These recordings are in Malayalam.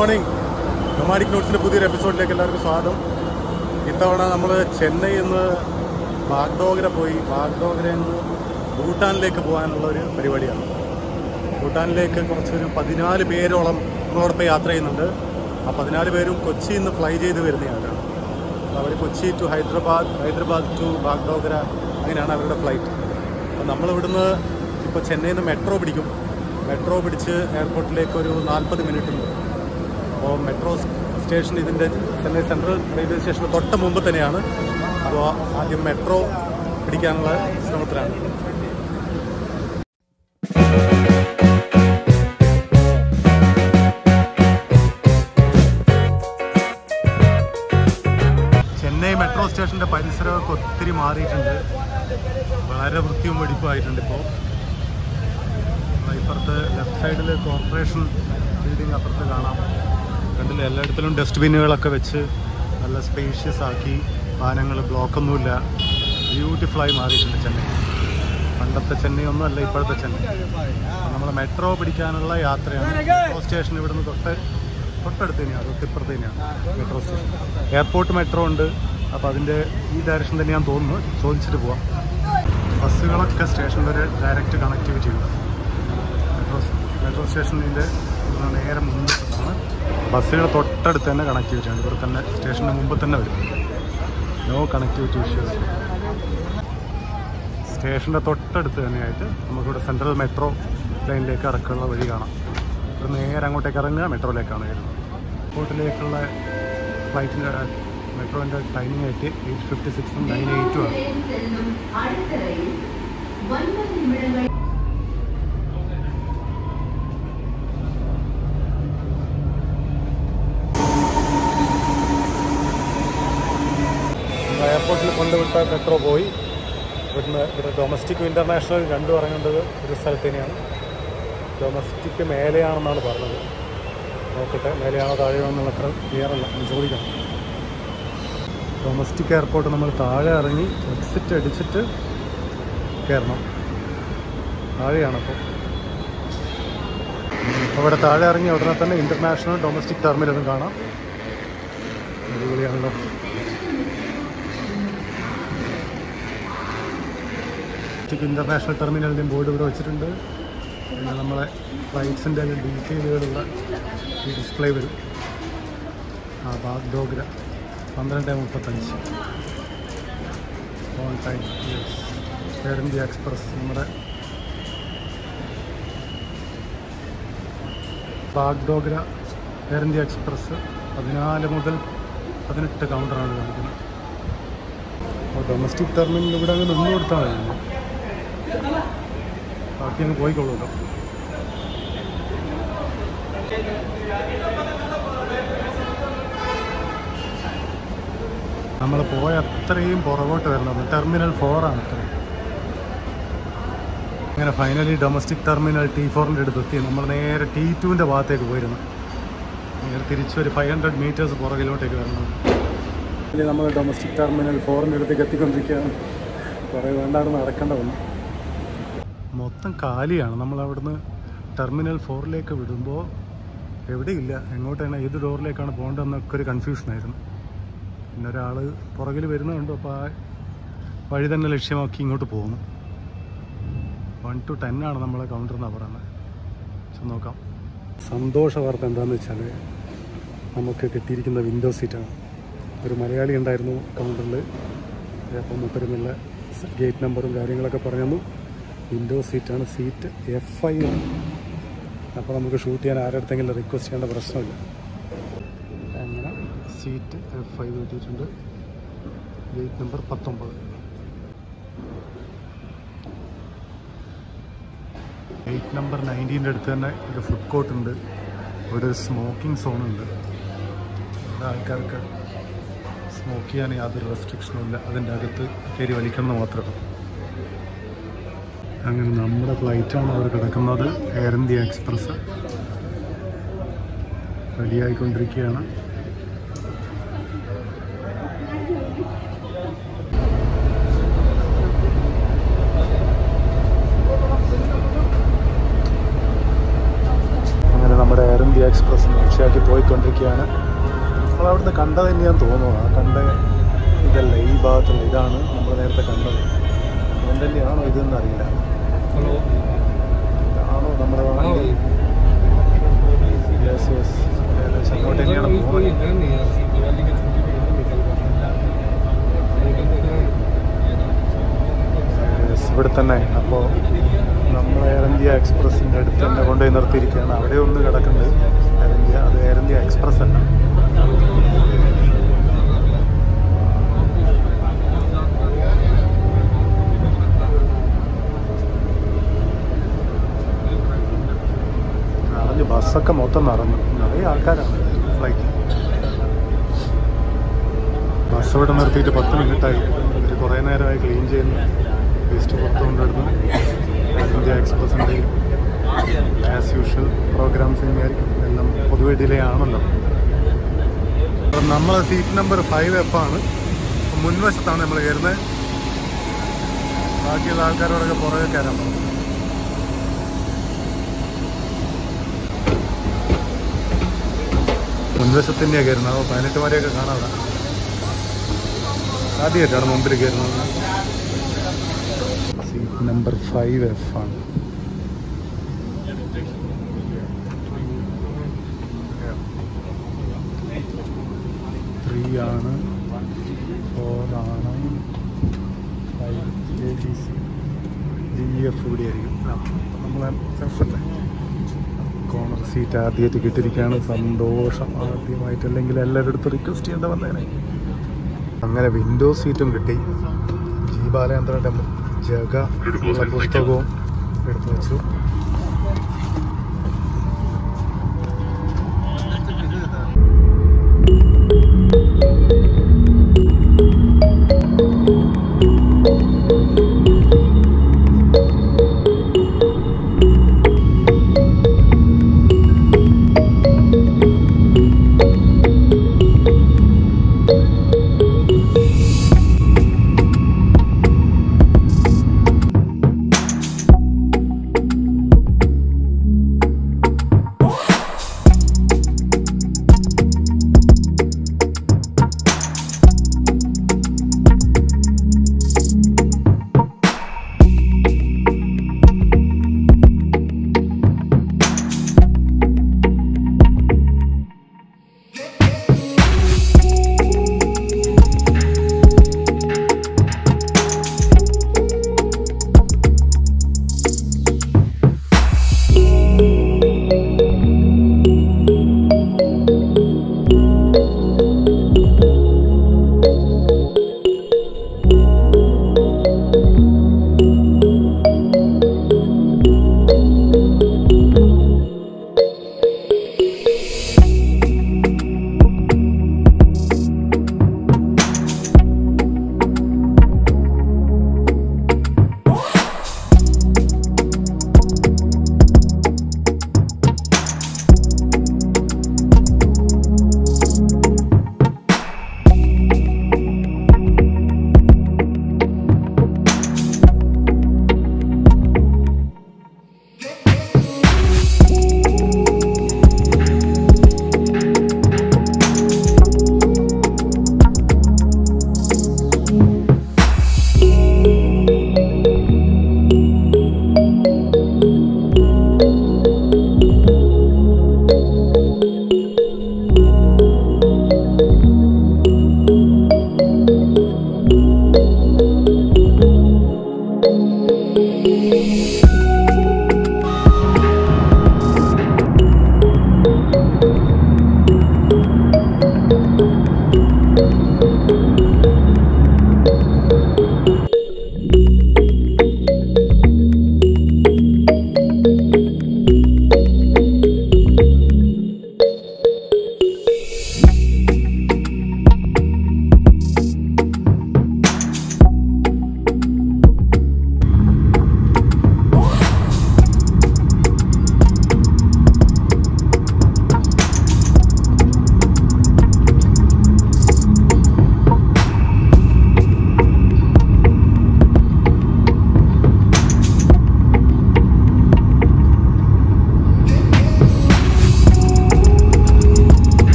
മോർണിംഗ്. നൊമാഡിക് നോട്ട്സിൻ്റെ പുതിയൊരു എപ്പിസോഡിലേക്ക് എല്ലാവർക്കും സ്വാഗതം. ഇത്തവണ നമ്മൾ ചെന്നൈയിൽ നിന്ന് ബാഗ്ഡോഗ്ര പോയി ബാഗ്ഡോഗ്രയിൽ നിന്ന് ഭൂട്ടാനിലേക്ക് പോകാനുള്ള ഒരു പരിപാടിയാണ്. ഭൂട്ടാനിലേക്ക് കുറച്ചൊരു 14 പേരോളം നമ്മളോടൊപ്പം യാത്ര ചെയ്യുന്നുണ്ട്. ആ 14 പേരും കൊച്ചിയിൽ നിന്ന് ഫ്ലൈ ചെയ്ത് വരുന്നതാണ്. അവർ കൊച്ചി ടു ഹൈദരാബാദ് ടു ബാഗ്ഡോഗ്ര, അങ്ങനെയാണ് അവരുടെ ഫ്ലൈറ്റ്. അപ്പോൾ നമ്മളിവിടുന്ന് ഇപ്പോൾ ചെന്നൈയിൽ നിന്ന് മെട്രോ പിടിച്ച് എയർപോർട്ടിലേക്ക് ഒരു 40 മിനിറ്റ് ഉണ്ട്. അപ്പോൾ മെട്രോ സ്റ്റേഷൻ ഇതിൻ്റെ ചെന്നൈ സെൻട്രൽ റെയിൽവേ സ്റ്റേഷന് തൊട്ട് മുമ്പ് തന്നെയാണ്. അപ്പോൾ ആദ്യം മെട്രോ പിടിക്കാനുള്ള ശ്രമത്തിലാണ്. ചെന്നൈ മെട്രോ സ്റ്റേഷൻ്റെ പരിസരമൊക്കെ ഒത്തിരി മാറിയിട്ടുണ്ട്. വളരെ വൃത്തിയും വെടിപ്പുമായിട്ടുണ്ട്. ഇപ്പോൾ ഇപ്പുറത്ത് ലെഫ്റ്റ് സൈഡിൽ കോർപ്പറേഷൻ ബിൽഡിംഗ് അപ്പുറത്ത് കാണാം. കണ്ടില്ല, എല്ലായിടത്തിലും ഡസ്റ്റ്ബിന്നുകളൊക്കെ വെച്ച് നല്ല സ്പേഷ്യസ് ആക്കി. വാഹനങ്ങൾ ബ്ലോക്കൊന്നുമില്ല. ബ്യൂട്ടിഫുള്ളായി മാറിയിട്ടുണ്ട് ചെന്നൈ. പണ്ടത്തെ ചെന്നൈ ഒന്നും അല്ല ഇപ്പോഴത്തെ ചെന്നൈ. നമ്മൾ മെട്രോ പിടിക്കാനുള്ള യാത്രയാണ്. മെട്രോ സ്റ്റേഷൻ ഇവിടുന്ന് തൊട്ടടുത്ത് തന്നെയാണ്, തൊട്ടിപ്പുറത്ത് തന്നെയാണ് മെട്രോ സ്റ്റേഷൻ. എയർപോർട്ട് മെട്രോ ഉണ്ട്. അപ്പോൾ അതിൻ്റെ ഈ ഡയറക്ഷൻ തന്നെയാണെന്ന് തോന്നുന്നു. ചോദിച്ചിട്ട് പോവാം. ബസ്സുകളൊക്കെ സ്റ്റേഷൻ വരെ ഡയറക്റ്റ് കണക്ടിവിറ്റി ഉണ്ട്. മെട്രോ സ്റ്റേഷനിൻ്റെ നേരെ മുമ്പിലാണ്. ബസ്സുകൾ തൊട്ടടുത്ത് തന്നെ കണക്ടിവിറ്റി ഉണ്ട്. ഇവിടെ തന്നെ സ്റ്റേഷന് മുമ്പ് തന്നെ വരും. No connectivity issues. സ്റ്റേഷൻ്റെ തൊട്ടടുത്ത് തന്നെയായിട്ട് നമുക്കിവിടെ സെൻട്രൽ മെട്രോ ലൈനിലേക്ക് ഇറക്കാനുള്ള വഴി കാണാം. ഇവിടെ നേരെ അങ്ങോട്ടേക്ക് ഇറങ്ങുക മെട്രോയിലേക്കാണ് വരുന്നത്. എയർപോർട്ടിലേക്കുള്ള ഫ്ലൈറ്റിൻ്റെ മെട്രോൻ്റെ ടൈമിംഗ് ആയിട്ട് 8:56 9:08 ആണ്. എയർപോർട്ടിൽ കൊണ്ടുവിട്ട മെട്രോ പോയി. ഇവിടെ ഡൊമസ്റ്റിക് ഇൻ്റർനാഷണൽ രണ്ടും ഇറങ്ങേണ്ടത് ഒരു സ്ഥലത്ത് തന്നെയാണ്. ഡൊമസ്റ്റിക് മേലെയാണെന്നാണ് പറഞ്ഞത്. നോക്കട്ടെ, മേലെയാണോ താഴെയാണോ എന്നുള്ള അത്ര ക്ലിയർ അല്ല, ചോദിക്കണം. ഡൊമസ്റ്റിക് എയർപോർട്ട് നമ്മൾ താഴെ ഇറങ്ങി എക്സിറ്റ് അടിച്ചിട്ട് കയറണം. താഴെയാണപ്പോൾ. അപ്പോൾ ഇവിടെ താഴെ ഇറങ്ങി ഉടനെ തന്നെ ഇൻ്റർനാഷണൽ ഡൊമസ്റ്റിക് ടെർമിനലും കാണാം. അടിപൊളിയാണല്ലോ. ഇൻ്റർനാഷണൽ ടെർമിനലിൻ്റെയും ബോർഡ് ഇവിടെ വെച്ചിട്ടുണ്ട്. പിന്നെ നമ്മളെ ഫ്ലൈറ്റ്സിൻ്റെ ഡീറ്റെയിലുകളുള്ള ഈ ഡിസ്പ്ലേ വരും. Bagdogra 12:35 on time. Air India express നമ്മുടെ ബാഗ്ഡോഗ്ര എയർ ഇന്ത്യ എക്സ്പ്രസ് 14 മുതൽ 18 കൗണ്ടറാണ് കാണിക്കുന്നത്. അപ്പോൾ ഡൊമസ്റ്റിക് ടെർമിനൽ ഇവിടെ അങ്ങ് നിന്ന് കൊടുത്താൽ മതി. ബാക്കി അങ്ങ് പോയിക്കൊള്ളൂല്ലോ. നമ്മൾ പോയ അത്രയും പുറകോട്ട് വരണം. ടെർമിനൽ 4 ആണ് അത്ര. അങ്ങനെ ഫൈനലി ഡൊമസ്റ്റിക് ടെർമിനൽ T4ൻ്റെ അടുത്തെത്തി. നമ്മൾ നേരെ T2ൻ്റെ ഭാഗത്തേക്ക് പോയിരുന്നു. നേരെ തിരിച്ചൊരു 500 മീറ്റേഴ്സ് പുറകിലോട്ടേക്ക് വരണം. ഇനി നമ്മൾ ഡൊമസ്റ്റിക് ടെർമിനൽ 4ൻ്റെ അടുത്തേക്ക് എത്തിക്കൊണ്ടിരിക്കുകയാണ്. കുറേ വേണ്ടാണ് നടക്കേണ്ട വന്നു. മൊത്തം കാലിയാണ്. നമ്മളവിടുന്ന് ടെർമിനൽ 4ലേക്ക് വിടുമ്പോൾ എവിടെയില്ല, എങ്ങോട്ടാണ്, ഏത് ഡോറിലേക്കാണ് പോകേണ്ടതെന്നൊക്കെ ഒരു കൺഫ്യൂഷനായിരുന്നു. പിന്നെ ഒരാൾ പുറകിൽ വരുന്നുണ്ട്. അപ്പോൾ ആ വഴി തന്നെ ലക്ഷ്യമാക്കി ഇങ്ങോട്ട് പോകുന്നു. 1 to 10 ആണ് നമ്മളെ കൗണ്ടർ എന്നാണ് പറയുന്നത്. നോക്കാം. സന്തോഷ വാർത്ത എന്താണെന്ന് വെച്ചാൽ നമുക്ക് കിട്ടിയിരിക്കുന്ന വിൻഡോ സീറ്റാണ്. ഒരു മലയാളി ഉണ്ടായിരുന്നു കൗണ്ടറിൽ. അപ്പം മുപ്പരുന്നുള്ള ഗേറ്റ് നമ്പറും കാര്യങ്ങളൊക്കെ പറഞ്ഞു. വിൻഡോ സീറ്റാണ്. സീറ്റ് F5 ആണ്. അപ്പോൾ നമുക്ക് ഷൂട്ട് ചെയ്യാൻ ആരുടെടുത്തെങ്കിലും റിക്വസ്റ്റ് ചെയ്യേണ്ട പ്രശ്നമില്ല. അങ്ങനെ സീറ്റ് F5 കിട്ടിയിട്ടുണ്ട്. Gate number 19. ഗേറ്റ് നമ്പർ 19ൻ്റെ അടുത്ത് തന്നെ ഒരു ഫുഡ് കോർട്ട് ഉണ്ട്. ഒരു സ്മോക്കിംഗ് സോണുണ്ട്. ഇവിടെ ആൾക്കാർക്ക് സ്മോക്ക് ചെയ്യാൻ യാതൊരു റെസ്ട്രിക്ഷനും ഇല്ല. അതിൻ്റെ അകത്ത് കയറി വലിക്കണം മാത്രമേ. അങ്ങനെ നമ്മുടെ ഫ്ലൈറ്റാണ് അവിടെ കിടക്കുന്നത്. എയർ ഇന്ത്യ എക്സ്പ്രസ് റെഡിയായിക്കൊണ്ടിരിക്കുകയാണ്. അങ്ങനെ നമ്മുടെ എയർ ഇന്ത്യ എക്സ്പ്രസ് കാഴ്ചയാക്കി പോയിക്കൊണ്ടിരിക്കുകയാണ്. നമ്മളവിടുന്ന് കണ്ടത് തന്നെയാന്ന് തോന്നുന്നു. ആ കണ്ട ഇതല്ല, ഈ ഭാഗത്തുള്ള ഇതാണ് നമ്മൾ നേരത്തെ കണ്ടത്. അതുകൊണ്ട് തന്നെയാണോ ഇതെന്ന് അറിയില്ല. ഇതാണോ നമ്മുടെ അങ്ങോട്ട് തന്നെയാണ് പോകുന്നത്. ഇവിടെ തന്നെ. അപ്പോൾ നമ്മൾ എയർ ഇന്ത്യ എക്സ്പ്രസിൻ്റെ അടുത്ത് തന്നെ കൊണ്ടുപോയി നിർത്തിയിരിക്കുകയാണ്. അവിടെ ഒന്ന് കിടക്കുന്നുണ്ട് എയർ ഇന്ത്യ. അത് എയർ ഇന്ത്യ എക്സ്പ്രസ് അല്ല. നിറഞ്ഞു, ബസ്സൊക്കെ മൊത്തം നിറഞ്ഞു. നിറയെ ആൾക്കാരാണ് ഫ്ലൈറ്റ്. ബസ് ഇവിടെ നിർത്തിയിട്ട് 10 മിനിറ്റായി. ഇവർ കുറേ നേരമായി ക്ലീൻ ചെയ്യുന്നു. വേസ്റ്റ് പുറത്ത് കൊണ്ടിടുന്നു. എയർ ഇന്ത്യ എക്സ്പ്രസിൻ്റെ ആസ് യൂഷ്വൽ പ്രോഗ്രാംസ് തന്നെയായിരിക്കും. എല്ലാം പൊതുവെ ഡിലേ ആണല്ലോ. അപ്പം നമ്മൾ സീറ്റ് നമ്പർ 5F ആണ്. മുൻവശത്താണ് നമ്മൾ കയറുന്നത്. ബാക്കിയുള്ള ആൾക്കാരോടൊക്കെ പുറകെ കയറാൻ പോകും. മുൻവശത്തിൻ്റെയാണ് കയറുന്നത്. അപ്പോൾ 18 വരെയൊക്കെ കാണാതെ ആദ്യമായിട്ടാണ് മുമ്പിൽ കയറുന്നത്. സീറ്റ് നമ്പർ 5F ആണ്. ആണ് 4 ആണ് 5 ABC DF ഇവിടെ ആയിരിക്കും. നമ്മളെ സെഫല്ലേ കോർണർ സീറ്റ് ആദ്യമായിട്ട് കിട്ടിയിരിക്കുകയാണ്. സന്തോഷം. ആദ്യമായിട്ടല്ലെങ്കിൽ എല്ലാവരുടെ അടുത്ത് റിക്വസ്റ്റ് ചെയ്യേണ്ട വന്നേനെ. അങ്ങനെ വിൻഡോ സീറ്റും കിട്ടി. ജി ബാലചന്ദ്രൻ്റെ ജഗ ഉള്ള പുസ്തകവും എടുത്തു വെച്ചു.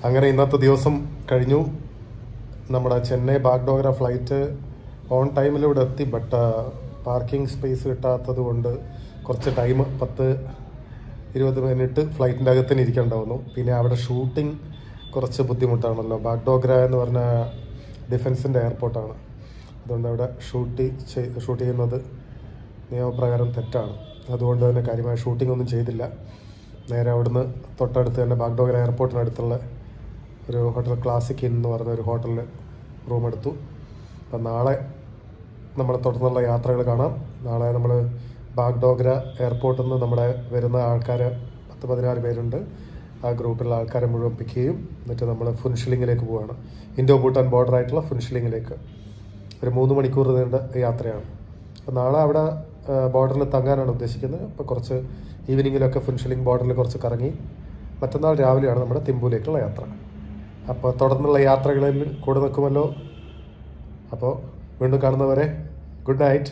അങ്ങനെ ഇന്നത്തെ ദിവസം കഴിഞ്ഞു. നമ്മുടെ ചെന്നൈ ബാഗ്ഡോഗ്ര ഫ്ലൈറ്റ് ഓൺ ടൈമിലൂടെ എത്തി. ബട്ട് പാർക്കിംഗ് സ്പേസ് കിട്ടാത്തത് കൊണ്ട് കുറച്ച് ടൈം 10-20 മിനിറ്റ് ഫ്ലൈറ്റിൻ്റെ അകത്ത് തന്നെ ഇരിക്കേണ്ട വന്നു. പിന്നെ അവിടെ ഷൂട്ടിംഗ് കുറച്ച് ബുദ്ധിമുട്ടാണല്ലോ. ബാഗ്ഡോഗ്ര എന്ന് പറഞ്ഞ ഡിഫൻസിൻ്റെ എയർപോർട്ടാണ്. അതുകൊണ്ട് അവിടെ ഷൂട്ട് ചെയ്യുന്നത് നിയമപ്രകാരം തെറ്റാണ്. അതുകൊണ്ട് തന്നെ കാര്യമായ ഷൂട്ടിംഗ് ഒന്നും ചെയ്തില്ല. നേരെ അവിടുന്ന് തൊട്ടടുത്ത് തന്നെ ബാഗ്ഡോഗ്ര എയർപോർട്ടിനടുത്തുള്ള ഒരു ഹോട്ടൽ ക്ലാസിക് ഇൻ എന്ന് പറഞ്ഞ ഒരു ഹോട്ടലിൽ റൂം എടുത്തു. അപ്പം നാളെ നമ്മൾ തുടർന്നുള്ള യാത്രകൾ കാണാം. നാളെ നമ്മൾ ബാഗ്ഡോഗ്ര എയർപോർട്ടിൽ നിന്ന് നമ്മുടെ വരുന്ന ആൾക്കാർ 10-16 പേരുണ്ട്. ആ ഗ്രൂപ്പിലുള്ള ആൾക്കാരെ മുഴുവൻ പിക്ക് ചെയ്യും. എന്നിട്ട് നമ്മൾ ഫുൻഷിലിങ്ങിലേക്ക് പോവുകയാണ്. ഇൻഡോ ഭൂട്ടാൻ ബോർഡറായിട്ടുള്ള ഫുൻഷിലിങ്ങിലേക്ക് ഒരു 3 മണിക്കൂർ നീണ്ട യാത്രയാണ്. അപ്പോൾ നാളെ അവിടെ ബോർഡറിൽ തങ്ങാനാണ് ഉദ്ദേശിക്കുന്നത്. അപ്പോൾ കുറച്ച് ഈവനിങ്ങിലൊക്കെ ഫുൻഷിലിംഗ് ബോർഡറിൽ കുറച്ച് കറങ്ങി മറ്റന്നാൾ രാവിലെയാണ് നമ്മുടെ തിമ്പുവിലേക്കുള്ള യാത്ര. അപ്പോൾ തുടർന്നുള്ള യാത്രകളിൽ കൂടെ നിൽക്കുമല്ലോ. അപ്പോൾ വീണ്ടും കാണുന്നവരെ ഗുഡ് നൈറ്റ്.